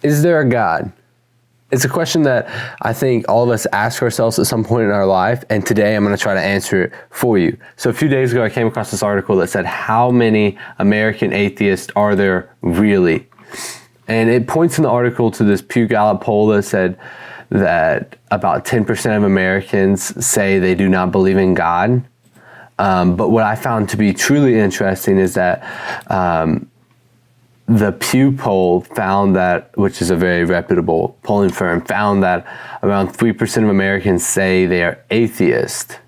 Is there a God? It's a question that I think all of us ask ourselves at some point in our life, and today I'm going to try to answer it for you. So a few days ago, I came across this article that said, how many American atheists are there really? And it points in the article to this Pew Gallup poll that said that about 10% of Americans say they do not believe in God. But what I found to be truly interesting is that the Pew poll found that, which is a very reputable polling firm, found that around 3% of Americans say they are atheist,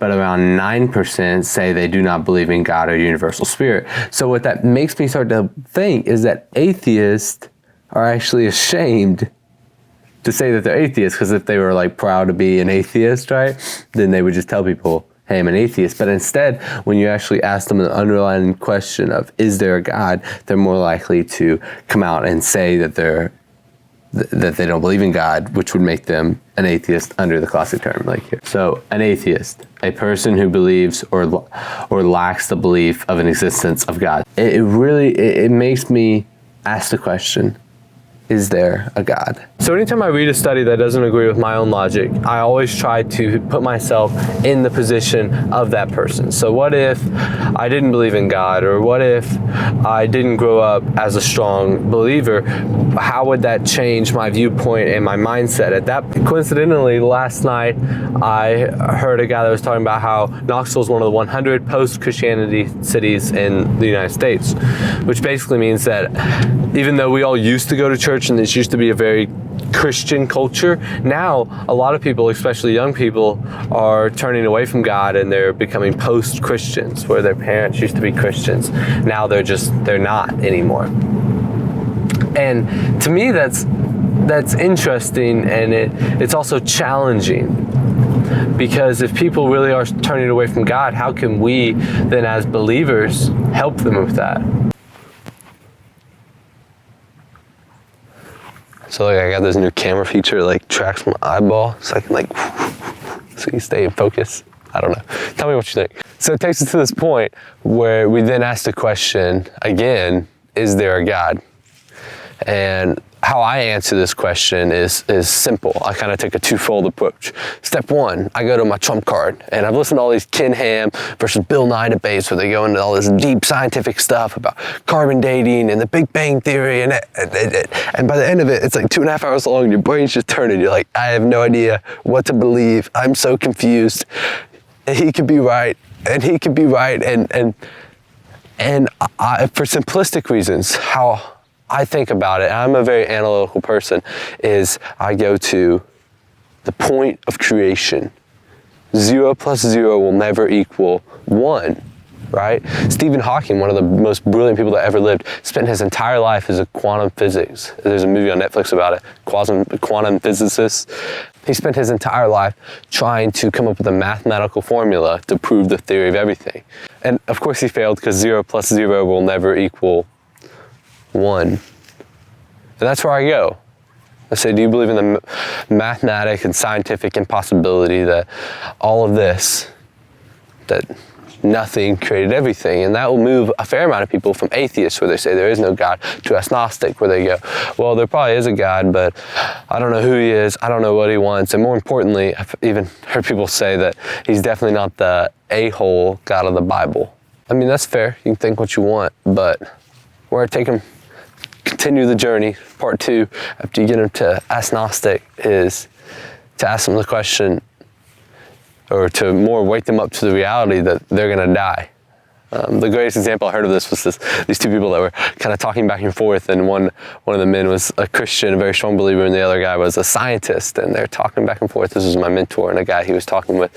but around 9% say they do not believe in God or universal spirit. So what that makes me start to think is that atheists are actually ashamed to say that they're atheists, because if they were like proud to be an atheist, right, then they would just tell people, hey, I'm an atheist. But instead, when you actually ask them an underlying question of, is there a God, they're more likely to come out and say that they don't believe in God, which would make them an atheist under the classic term like here. So an atheist, a person who believes or lacks the belief of an existence of God. It makes me ask the question, is there a God? So anytime I read a study that doesn't agree with my own logic, I always try to put myself in the position of that person. So what if I didn't believe in God, or what if I didn't grow up as a strong believer? How would that change my viewpoint and my mindset at that? Coincidentally, last night I heard a guy that was talking about how Knoxville is one of the 100 post-Christianity cities in the United States, which basically means that even though we all used to go to church and this used to be a very Christian culture, now a lot of people, especially young people, are turning away from God and they're becoming post-Christians, where their parents used to be Christians. Now they're not anymore. And to me, that's interesting, and it's also challenging, because if people really are turning away from God, how can we then as believers help them with that? So like I got this new camera feature, like tracks my eyeball, so I can so you stay in focus. I don't know. Tell me what you think. So it takes us to this point where we then ask the question again, is there a God? And how I answer this question is simple. I kind of take a twofold approach. Step one, I go to my trump card, and I've listened to all these Ken Ham versus Bill Nye debates where they go into all this deep scientific stuff about carbon dating and the Big Bang Theory, and by the end of it, it's like 2.5 hours long, and your brain's just turning. You're like, I have no idea what to believe. I'm so confused. And he could be right, and he could be right, and I, for simplistic reasons, how I think about it, and I'm a very analytical person, is I go to the point of creation. 0 plus 0 will never equal 1, right? Stephen Hawking, one of the most brilliant people that ever lived, spent his entire life as a quantum physics. There's a movie on Netflix about it, quantum physicist. He spent his entire life trying to come up with a mathematical formula to prove the theory of everything. And of course he failed, because 0 plus 0 will never equal 1. And that's where I go. I say, do you believe in the mathematic and scientific impossibility that all of this, that nothing created everything? And that will move a fair amount of people from atheists, where they say there is no God, to agnostic, where they go, well, there probably is a God, but I don't know who he is, I don't know what he wants. And more importantly, I've even heard people say that he's definitely not the a-hole God of the Bible. I mean, that's fair. You can think what you want, but where I take him, continue the journey, part 2, after you get them to agnostic, is to ask them the question, or to more wake them up to the reality that they're going to die. The greatest example I heard of this was these two people that were kind of talking back and forth, and one of the men was a Christian, a very strong believer, and the other guy was a scientist, and they're talking back and forth. This was my mentor and a guy he was talking with,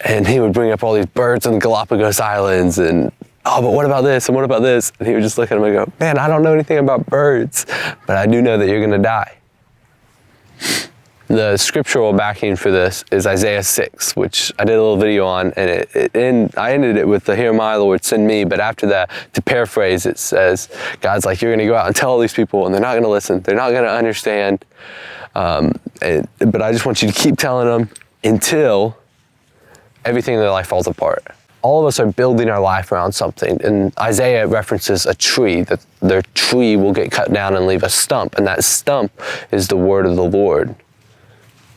and he would bring up all these birds on the Galapagos Islands, and oh, but what about this, and what about this? And he would just look at him and go, man, I don't know anything about birds, but I do know that you're going to die. The scriptural backing for this is Isaiah 6, which I did a little video on, and I ended it with the "Here am I, Lord, send me." But after that, to paraphrase, it says, God's like, you're going to go out and tell all these people, and they're not going to listen. They're not going to understand. But I just want you to keep telling them until everything in their life falls apart. all of us are building our life around something. And Isaiah references a tree, that their tree will get cut down and leave a stump. And that stump is the word of the Lord.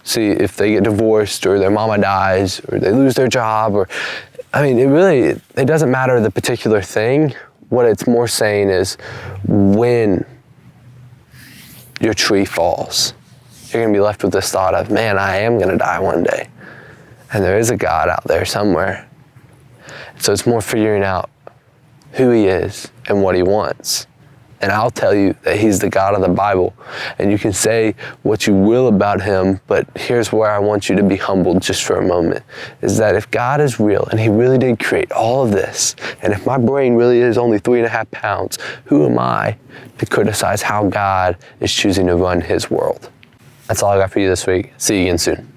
See, if they get divorced or their mama dies or they lose their job, or, I mean, it doesn't matter the particular thing. What it's more saying is when your tree falls, you're going to be left with this thought of, man, I am going to die one day. And there is a God out there somewhere. So it's more figuring out who he is and what he wants. And I'll tell you that he's the God of the Bible. And you can say what you will about him, but here's where I want you to be humbled just for a moment, is that if God is real and he really did create all of this, and if my brain really is only 3.5 pounds, who am I to criticize how God is choosing to run his world? That's all I got for you this week. See you again soon.